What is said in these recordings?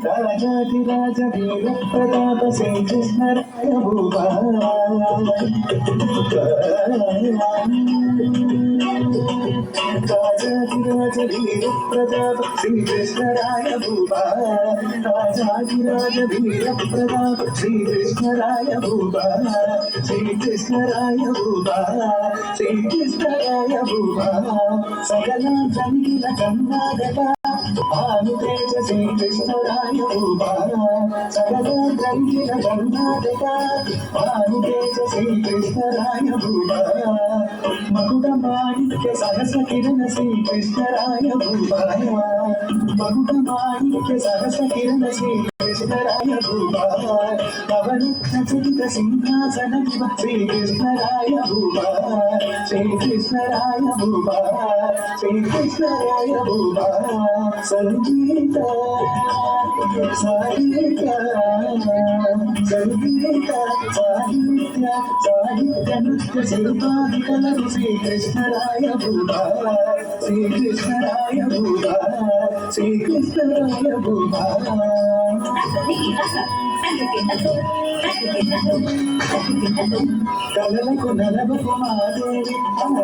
రాజాధిరాజ వీర ప్రతాప శ్రీకృష్ణరాయ Bupa రాజాధిరాజ వీర ప్రతాప శ్రీకృష్ణరాయ Bupa రాజాధిరాజ వీర ప్రతాప శ్రీకృష్ణరాయ Bupa శ్రీకృష్ణరాయ Bupa శ్రీకృష్ణరాయ Bupa సకల జంగిల కన్నాడక Bhanu Teja శ్రీకృష్ణరాయ Bupa సకల జంగిల కన్నాడక Bhanu Teja శ్రీకృష్ణరాయ Bupa మకుట మాణిక్య సహస కిరణ శ్రీకృష్ణరాయ Bupa మకుట మాణిక్య సహస కిరణ శ్రీకృష్ణరాయ Bupa పవనచరిత సింహాసన శ్రీకృష్ణరాయ Bupa శ్రీకృష్ణరాయ Bupa శ్రీకృష్ణరాయ Bupa సంగీత సాహిత్య సంగీత సాహిత్య సాహిత్య నృత్య శిల్పాదికలను శ్రీకృష్ణరాయ భూపా శ్రీకృష్ణరాయ భూపా శ్రీకృష్ణరాయ భూపా కలలకు నలభకు మాదేవి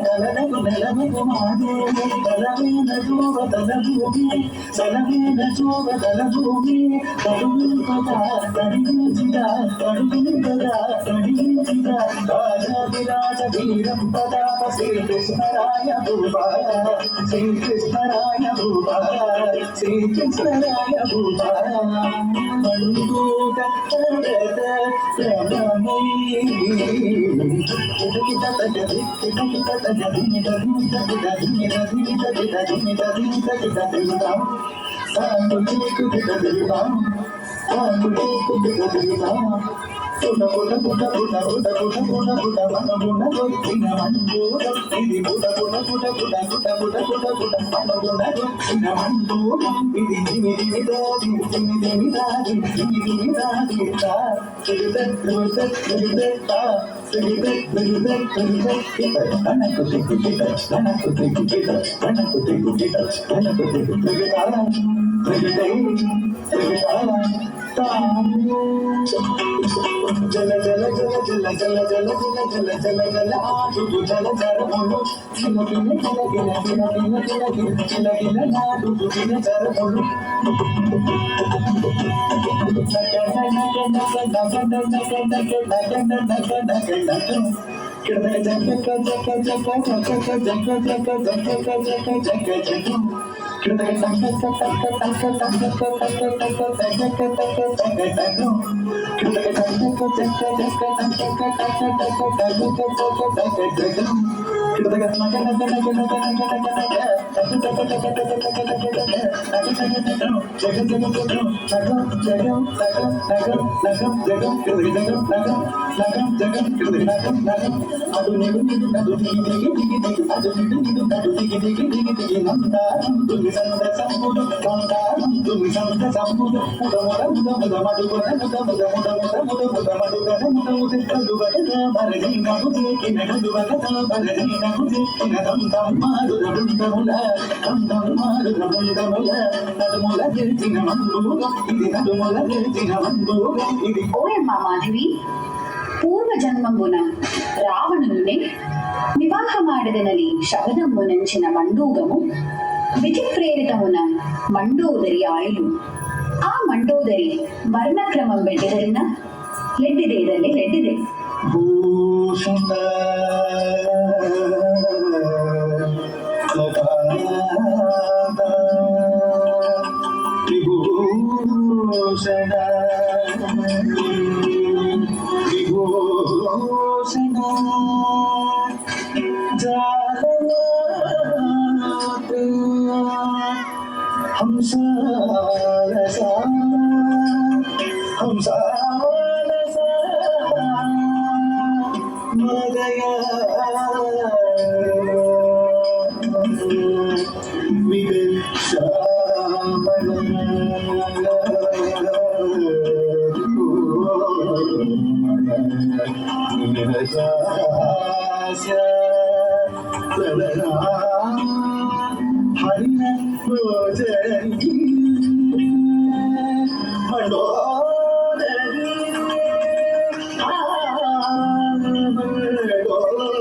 కలలకు నలభకు మాదేవి బలమైన జోవ తల భూమి బలమైన జోవ తల భూమి కడుగుంపగా కడిగించిగా కడుగుంపగా కడిగించిగా రాజాధిరాజ వీరం ప్రతాప శ్రీకృష్ణరాయ భూపా శ్రీకృష్ణరాయ భూపా శ్రీకృష్ణరాయ భూపా మంగూట పుట పుట పుట పుట పుట పుట పుట పుట మన గుణ గొప్పిన మందూరం ఇది పుట పుట పుట పుట పుట పుట పుట పుట మన గుణ గొప్పిన మందూరం ఇది దిని దిని దాది దిని దిని దాది దిని దిని దాది తా తిరుద తిరుద తిరుద తా తిరుద తిరుద తిరుద కిట కనకు తికు కిట కనకు తికు కిట కనకు తికు కిట కనకు తికు తిరుద తిరుద జల జల జల జల జల జల జల జల జల జల ఆడుగు జల జరములు కిల కిల కిల కిల కిల కిల కిల కిల కిల కిల నాడుగు కిల జరములు ఓయమ్మా మాధవి, పూర్వ జన్మమున రావణుని వివాహమాడదనని శబదమునంచిన మండూగము విధి ప్రేరితమున మండోదరి ఆయులు ಆ ಮಂಡೋದರಿ ವರ್ಣಕ್ರಮಂ ಬೆಳೆದರಿನ ಲೆಡ್ಡಿದೆ ಲೆಡ್ಡಿದೆ ಭೂಷಣ ವಿಭೂಷಣ ವಿಭೂಷಣ హంసాలసా హంసాలసా మదయా హరిణ రోజరి మండోదరి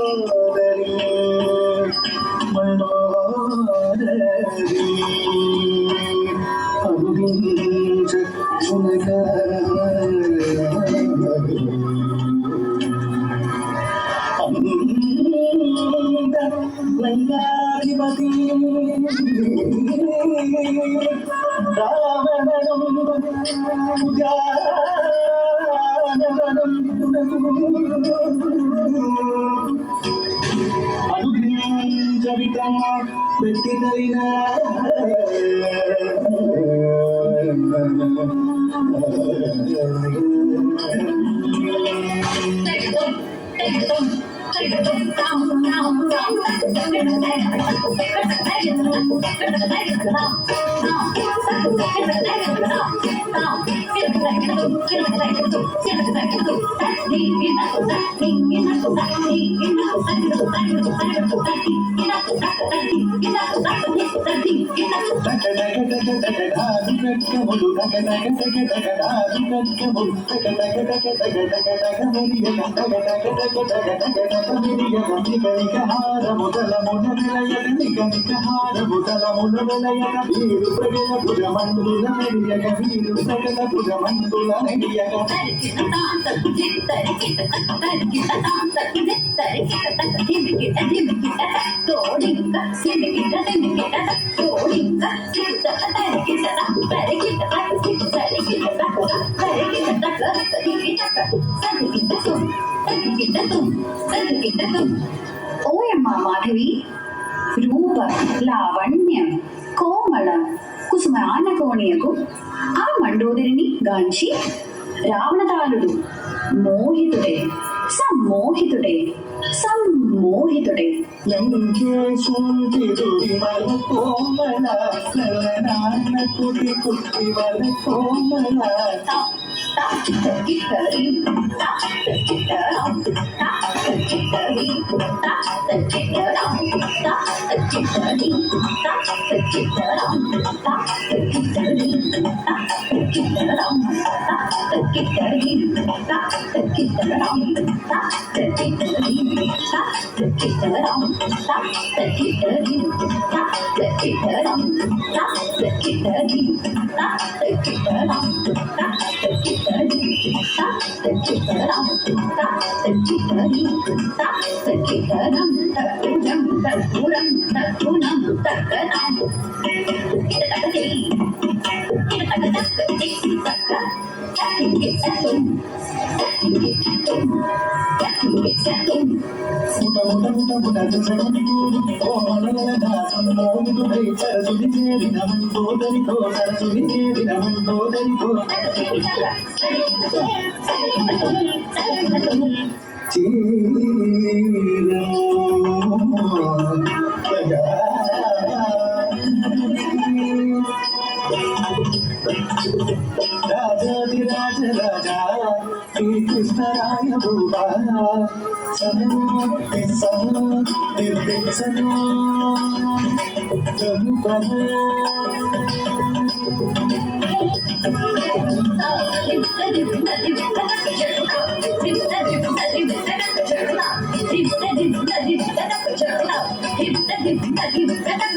మండోదరి మండోదరి అనుగించ చునక లింగాధిపతి రావణం అనుగ్రహించవిత పెట్టిన ఓయమ్మ మాధవి, రూప లావణ్యం కోమళ కుసుమాన కోణియకు ఆ మండోదరిని గాంచి రావణతాలుడు మోహితుడే సమ్మోహితుడే సమ్మోహితుడే లంకేశుడి వల కోమల నాన్న కుటి కుట్టి వల కోమల రాజా శ్రీకృష్ణరాయ భూపా Hip